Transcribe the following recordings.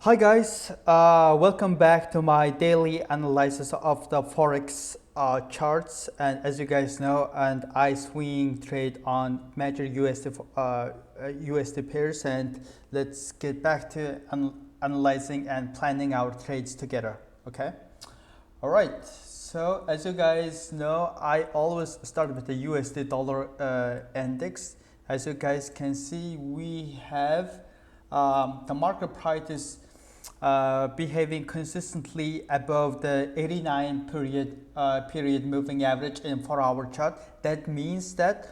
Hi guys, welcome back to my daily analysis of the Forex charts. And as you guys know, and I swing trade on major USD pairs, and let's get back to analyzing and planning our trades together. Okay. All right. So as you guys know, I always start with the USD dollar index. As you guys can see, we have the market price is behaving consistently above the 89 period moving average in 4-hour chart. That means that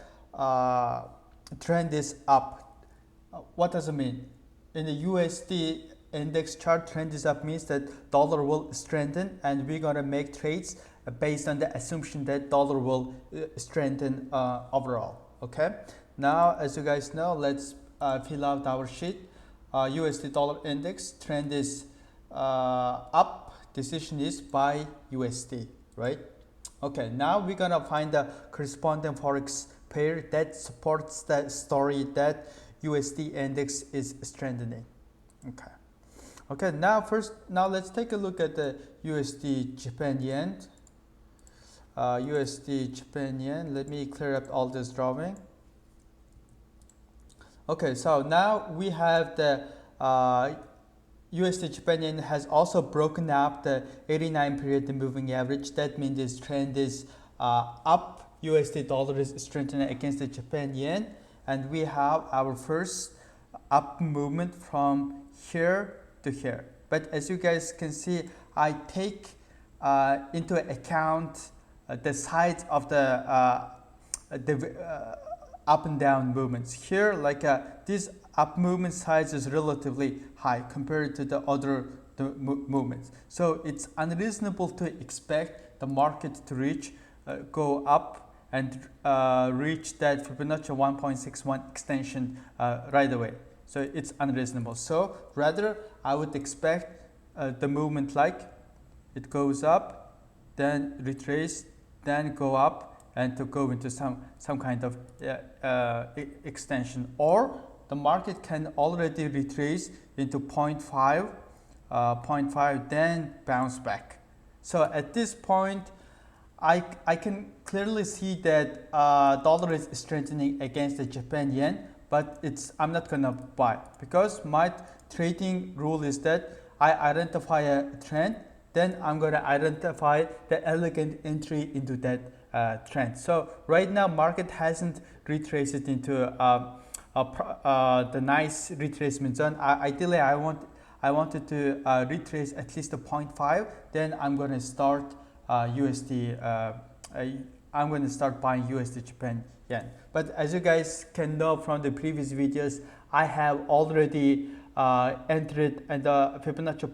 trend is up. What does it mean? In the USD index chart, trend is up means that dollar will strengthen, and we're gonna make trades based on the assumption that dollar will strengthen overall. Okay. Now, as you guys know, let's fill out our sheet. USD dollar index trend is up, decision is buy USD, right? Okay, now we're gonna find the corresponding Forex pair that supports the story that USD index is strengthening. Okay, now let's take a look at the USD Japan yen. USD Japan yen, let me clear up all this drawing. Okay, so now we have the USD Japan yen has also broken up the 89 period moving average. That means this trend is up. USD dollar is strengthening against the Japan yen, and we have our first up movement from here to here. But as you guys can see, I take into account the sides of the up and down movements. Here, like this up movement size is relatively high compared to the other movements. So it's unreasonable to expect the market to go up and reach that Fibonacci 1.61 extension right away. So it's unreasonable. So rather, I would expect the movement like it goes up, then retrace, then go up, and to go into some kind of extension, or the market can already retrace into 0.5, then bounce back. So at this point, I can clearly see that dollar is strengthening against the Japan yen, but I'm not gonna buy, because my trading rule is that I identify a trend, then I'm gonna identify the elegant entry into that trend. So right now, market hasn't retraced it into the nice retracement zone. Ideally, I wanted to retrace at least a 0.5. Then I'm going to start USD. I'm going to start buying USD Japan yen. But as you guys can know from the previous videos, I have already entered at the Fibonacci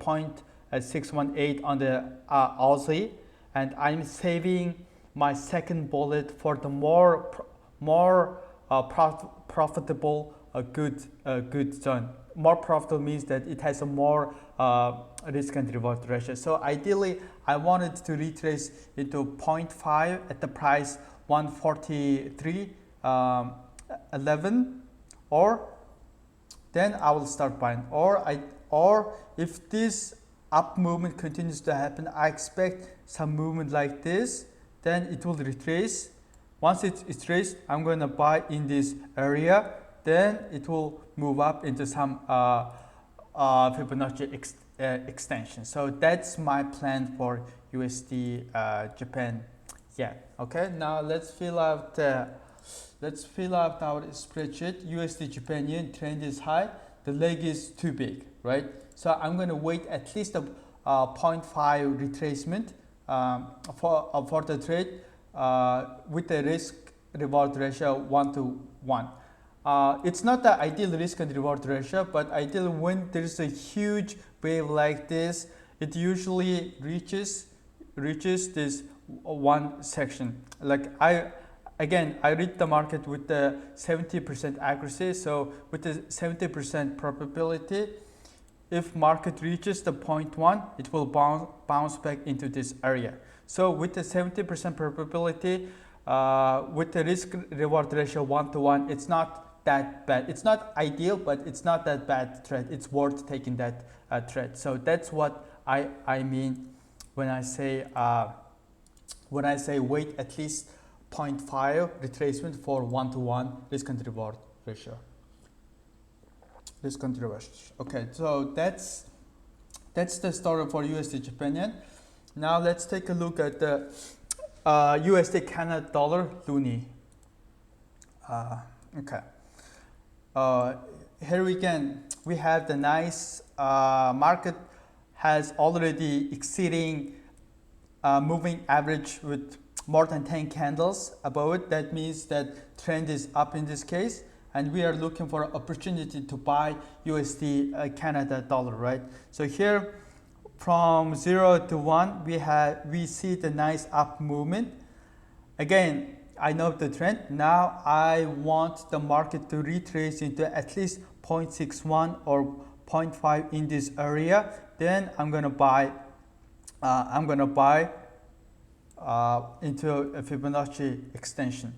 0.618 on the Aussie, and I'm saving my second bullet for the more profitable good zone. More profitable means that it has a more risk and reward ratio. So ideally, I wanted to retrace into 0.5 at the price 143.11, or then I will start buying. Or if this up movement continues to happen, I expect some movement like this. Then it will retrace. Once it's traced, I'm going to buy in this area. Then it will move up into some Fibonacci extension. So that's my plan for USD Japan yen. Okay, now let's fill out our spreadsheet. USD Japan yen trend is high. The leg is too big, right? So I'm going to wait at least a 0.5 retracement for the trade with a risk reward ratio 1:1. It's not the ideal risk and reward ratio, but ideally when there is a huge wave like this, it usually reaches this one section. Like I read the market with the 70% accuracy. So with the 70% probability, if market reaches the 0.1, it will bounce back into this area. So with the 70% probability, with the risk reward ratio 1:1, it's not that bad. It's not ideal, but it's not that bad trade. It's worth taking that trade. So that's what I mean when I say wait at least 0.5 retracement for 1-to-1 risk and reward ratio. Risk and reward. Okay, so that's the story for USD Japan yen. Now let's take a look at the USD Canada dollar loonie. Okay. Here we have the nice market has already exceeding moving average with more than 10 candles above it. That means that trend is up in this case, and we are looking for an opportunity to buy USD Canada dollar, right? So here from 0 to 1 we see the nice up movement. Again, I know the trend. Now I want the market to retrace into at least 0.61 or 0.5 in this area. Then I'm gonna buy into a Fibonacci extension.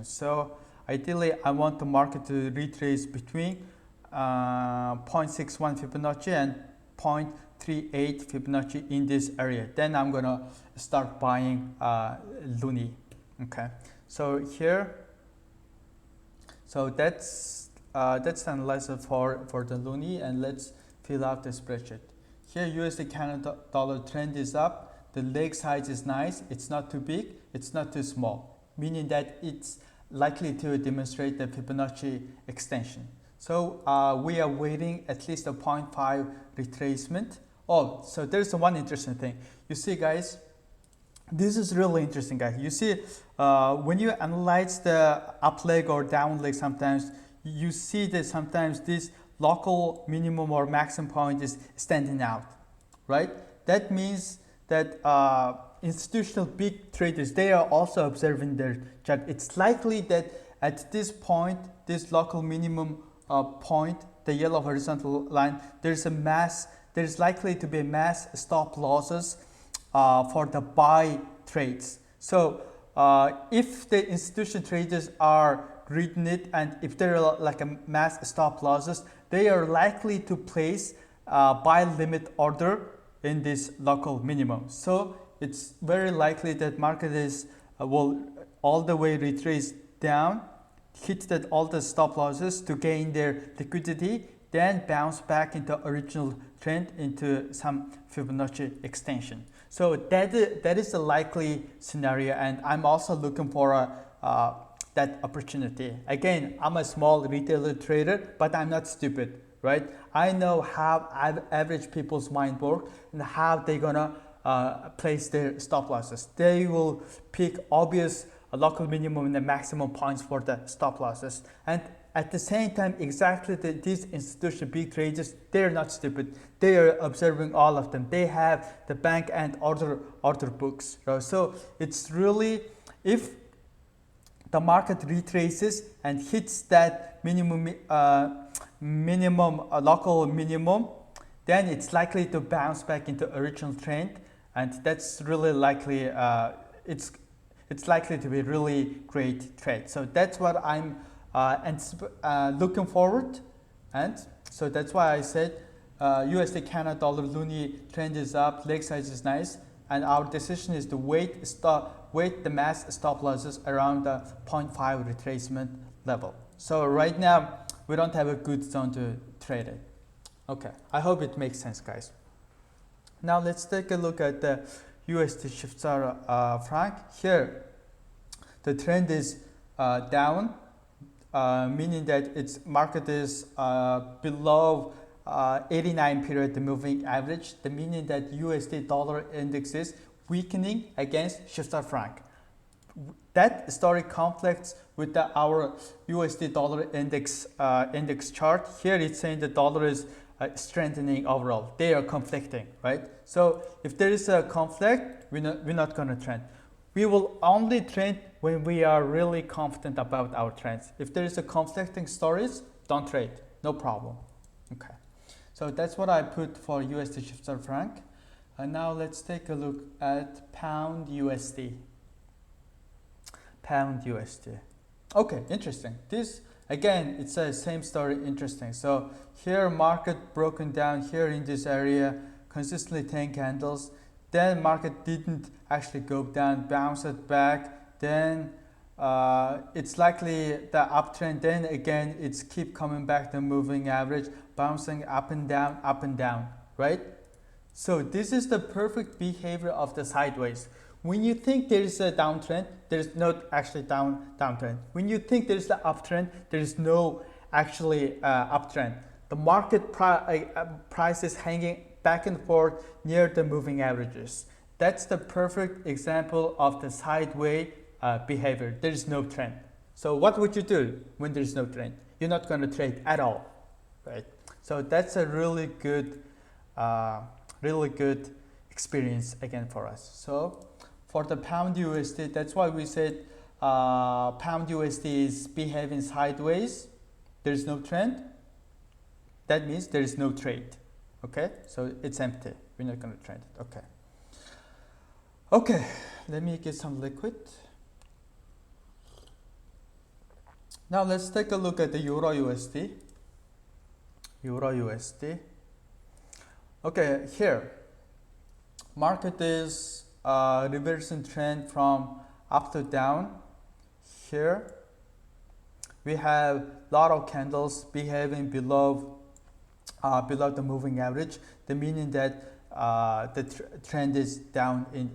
So ideally, I want the market to retrace between 0.61 Fibonacci and 0.38 Fibonacci in this area. Then I'm gonna start buying loonie. Okay. So here, so that's the analysis for the loonie, and let's fill out the spreadsheet. Here, USD Canada dollar trend is up. The leg size is nice. It's not too big. It's not too small, meaning that it's likely to demonstrate the Fibonacci extension. So we are waiting at least a 0.5 retracement. Oh, so there's one interesting thing. You see, guys, this is really interesting, guys. You see, when you analyze the up leg or down leg, sometimes you see that sometimes this local minimum or maximum point is standing out, right? That means that institutional big traders, they are also observing their chart. It's likely that at this point, this local minimum point, the yellow horizontal line, there's likely to be mass stop losses for the buy trades. So if the institutional traders are reading it, and if there are like a mass stop losses, they are likely to place buy limit order in this local minimum. So it's very likely that market is will all the way retrace down, hit that all the stop losses to gain their liquidity, then bounce back into original trend into some Fibonacci extension. So that is a likely scenario, and I'm also looking for that opportunity. Again, I'm a small retailer trader, but I'm not stupid, right? I know how average people's mind work and how they're gonna place their stop losses. They will pick obvious local minimum and the maximum points for the stop losses. And at the same time, exactly these institutional big traders, they're not stupid. They are observing all of them. They have the bank and order books. Right? So it's really, if the market retraces and hits that local minimum, then it's likely to bounce back into original trend, and that's really likely. It's likely to be really great trade. So that's what I'm looking forward, and so that's why I said USD Canada dollar loonie trend is up, leg size is nice, and our decision is to wait the mass stop losses around the 0.5 retracement level. So right now we don't have a good zone to trade it. Okay, I hope it makes sense, guys. Now let's take a look at the USD Schweizer franc. Here the trend is down, meaning that its market is below 89 period the moving average, the meaning that USD dollar index is weakening against Schweizer franc. That story conflicts with our USD dollar index chart. Here it's saying the dollar is strengthening overall. They are conflicting, right? So if there is a conflict, we're not going to trend. We will only trend when we are really confident about our trends. If there is a conflicting stories, don't trade, no problem. Okay, so that's what I put for USD Schweizer franc. And now let's take a look at pound USD. Pound USD. Okay, interesting. This again, it's the same story. Interesting. So here, market broken down here in this area, consistently 10 candles. Then market didn't actually go down, bounce it back. Then it's likely the uptrend. Then again, it's keep coming back the moving average, bouncing up and down, right? So this is the perfect behavior of the sideways. When you think there is a downtrend, there is not actually downtrend. When you think there is the uptrend, there is no actually uptrend. The market price is hanging back and forth near the moving averages. That's the perfect example of the sideways behavior. There is no trend. So what would you do when there is no trend? You're not going to trade at all, right? So that's a really good experience again for us. So for the pound USD, that's why we said pound USD is behaving sideways. There is no trend. That means there is no trade. Okay, so it's empty. We're not going to trade it. Okay. Okay, let me get some liquid. Now let's take a look at the Euro USD. Euro USD. Okay, here market is reversing trend from up to down. Here we have a lot of candles behaving below the moving average. The meaning that the trend is down in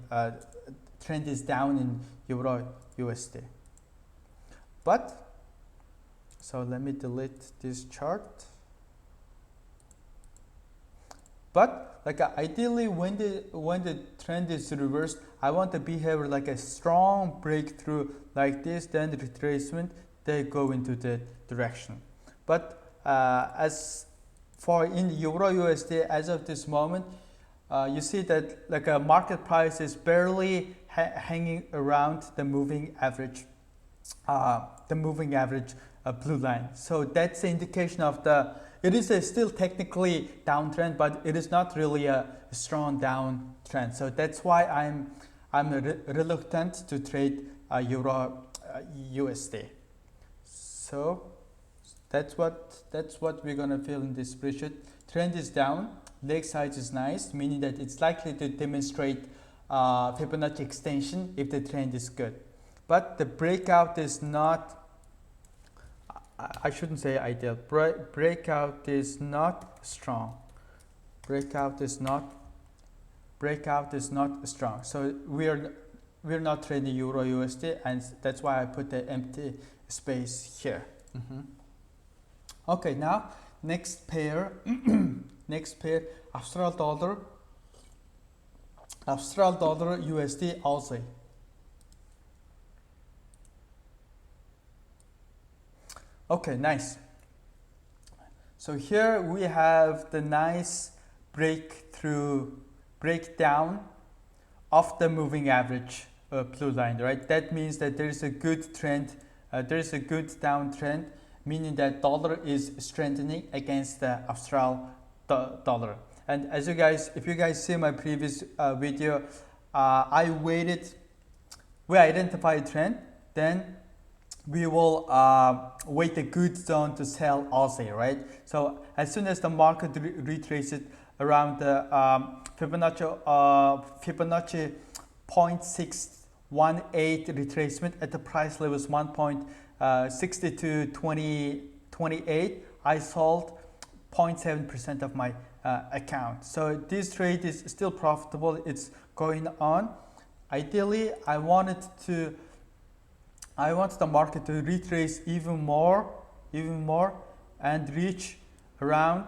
Euro USD. But so let me delete this chart. But like ideally, when the trend is reversed, I want the behavior like a strong breakthrough like this, then the retracement, they go into the direction. But as for in Euro USD, as of this moment, you see that like a market price is barely hanging around the moving average, blue line. So that's the indication of it is still technically downtrend, but it is not really a strong downtrend. So that's why I'm reluctant to trade Euro USD. So that's what we're gonna feel in this spreadsheet. Trend is down, leg size is nice, meaning that it's likely to demonstrate Fibonacci extension if the trend is good. But the breakout is not, I shouldn't say ideal. Breakout is not strong. Breakout is not strong. So we're not trading Euro USD, and that's why I put the empty space here. Okay, now next pair, Australian dollar USD Aussie. Okay, nice. So here we have the nice breakdown of the moving average blue line, right? That means that there is a good trend, there is a good downtrend, meaning that dollar is strengthening against the Australian dollar. And as if you guys see my previous video, we identified a trend, then we will wait a good zone to sell Aussie, right? So as soon as the market retraces around the Fibonacci 0.618 retracement at the price levels 1.6228, I sold 0.7% of my account. So this trade is still profitable. It's going on. Ideally, I want the market to retrace even more, and reach around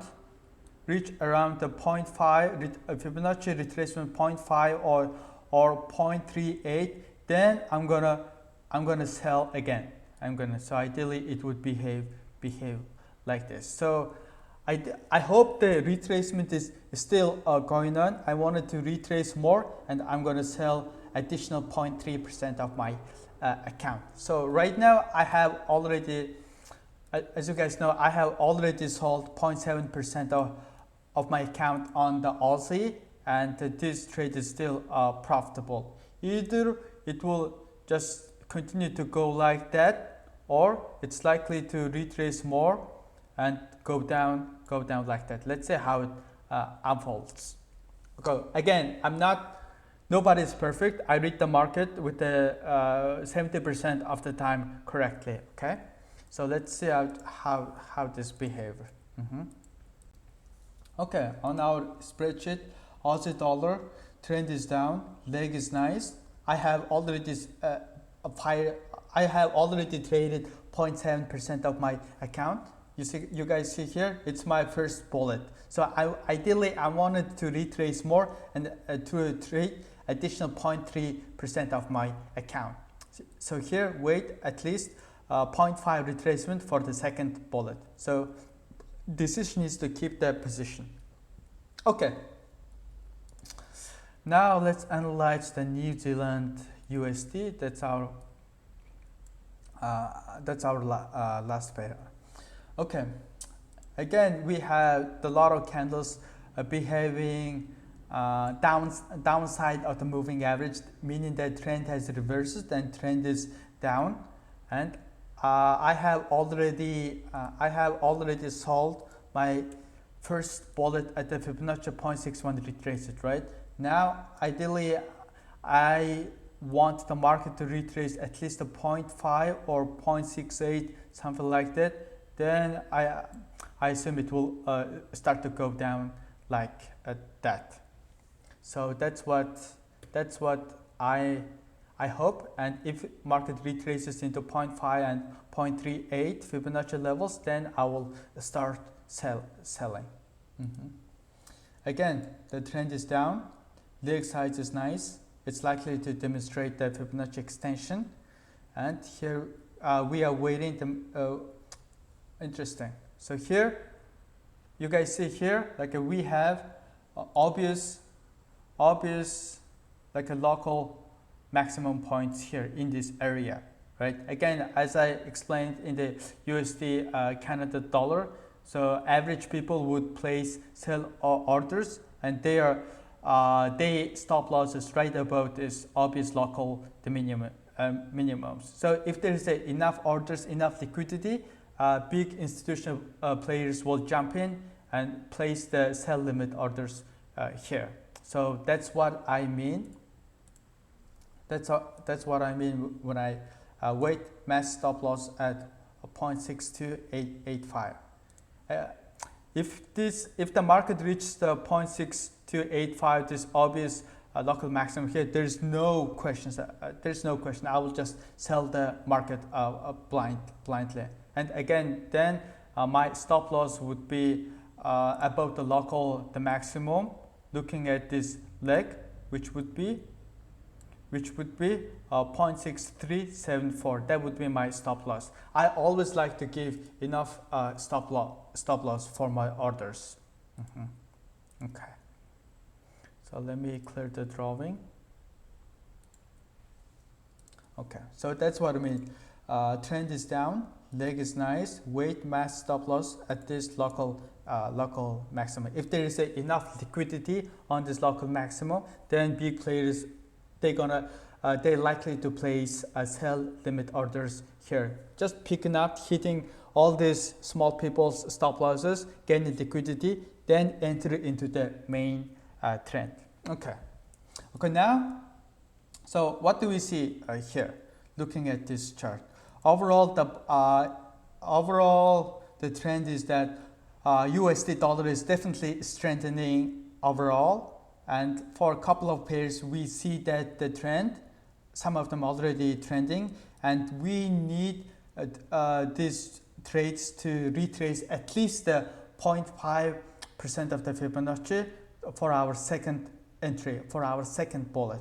the 0.5 Fibonacci retracement 0.5 or 0.38. Then I'm gonna sell again. So ideally it would behave like this. So I hope the retracement is still going on. I wanted to retrace more, and I'm gonna sell additional 0.3% of my account. So right now I have already, as you guys know, I have already sold 0.7% of my account on the Aussie, and this trade is still profitable. Either it will just continue to go like that, or it's likely to retrace more and go down like that. Let's see how it unfolds. Okay, again, nobody's perfect. I read the market with the 70% of the time correctly. Okay, so let's see how this behaves. Okay, on our spreadsheet, Aussie dollar trend is down, leg is nice. I have already traded 0.7% of my account. You guys see here, it's my first bullet. So ideally I wanted to retrace more and to trade additional 0.3% of my account. So here, wait at least 0.5 retracement for the second bullet. So decision is to keep the position. Okay. Now let's analyze the New Zealand USD. That's our last pair. Okay. Again, we have the lot of candles behaving downside of the moving average, meaning that trend has reversed and trend is down. And I have already sold my first bullet at the Fibonacci 0.61 retraced, right? Now, ideally, I want the market to retrace at least a 0.5 or 0.68, something like that. Then I assume it will start to go down like that. So that's what I hope. And if market retraces into 0.5 and 0.38 Fibonacci levels, then I will start selling. Again, the trend is down. Leg size is nice. It's likely to demonstrate the Fibonacci extension. And here we are waiting. Interesting. So here, you guys see here, like we have obvious like a local maximum points here in this area, right? Again, as I explained in the USD Canada dollar, so average people would place sell orders, and they stop losses right above this obvious local minimums. So if there is enough orders, enough liquidity, big institutional players will jump in and place the sell limit orders here. So that's what I mean. That's what I mean when I wait mass stop loss at 0.62885. If the market reaches the 0.6285, this obvious local maximum here, there's no question. I will just sell the market blindly. And again, then my stop loss would be above the maximum, looking at this leg, which would be 0.6374. That would be my stop loss. I always like to give enough stop loss for my orders. Okay. So let me clear the drawing. Okay. So that's what I mean. Trend is down. Leg is nice. Wait mass stop loss at this local maximum. If there is enough liquidity on this local maximum, then big players they're likely to place sell limit orders here. Just picking up, hitting all these small people's stop losses, gaining liquidity, then enter into the main trend. Okay. Now, so what do we see here? Looking at this chart. Overall, the trend is that USD dollar is definitely strengthening overall, and for a couple of pairs we see that the trend, some of them already trending, and we need these trades to retrace at least the 0.5% of the Fibonacci for our second entry, for our second bullet.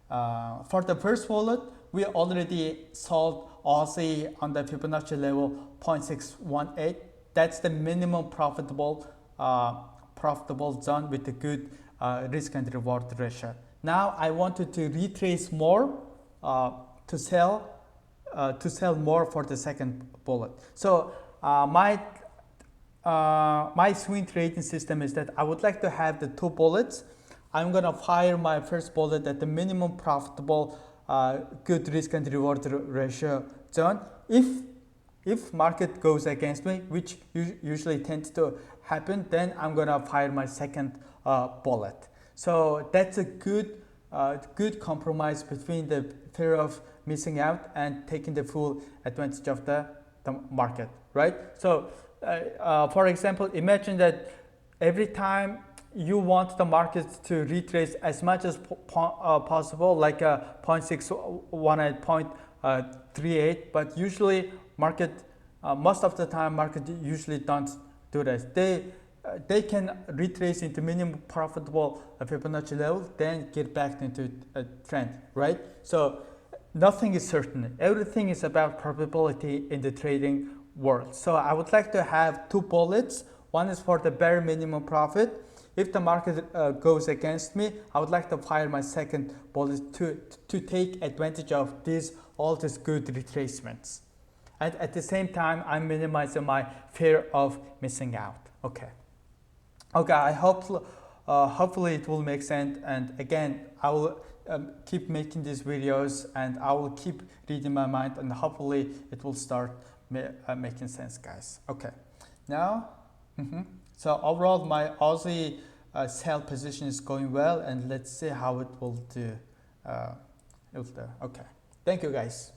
For the first bullet, we already sold Aussie on the Fibonacci level 0.618. That's the minimum profitable zone with a good risk and reward ratio. Now I wanted to retrace more to sell more for the second bullet. So my swing trading system is that I would like to have the two bullets. I'm gonna fire my first bullet at the minimum profitable good risk and reward ratio zone. If if market goes against me, which usually tends to happen, then I'm gonna fire my second bullet. So that's a good compromise between the fear of missing out and taking the full advantage of the market, right? So for example, imagine that every time you want the market to retrace as much as possible, like 0.618 and 0.38, but usually market, most of the time market usually don't do that. They can retrace into minimum profitable Fibonacci level, then get back into a trend, right? So nothing is certain. Everything is about probability in the trading world. So I would like to have two bullets. One is for the bare minimum profit. If the market goes against me, I would like to fire my second bullet to take advantage of all these good retracements. And at the same time, I'm minimizing my fear of missing out. Okay. Okay, I hope hopefully it will make sense. And again, I will keep making these videos, and I will keep reading my mind, and hopefully it will start making sense, guys. Okay, now, so overall my Aussie sell position is going well, and let's see how it will do. Okay, thank you, guys.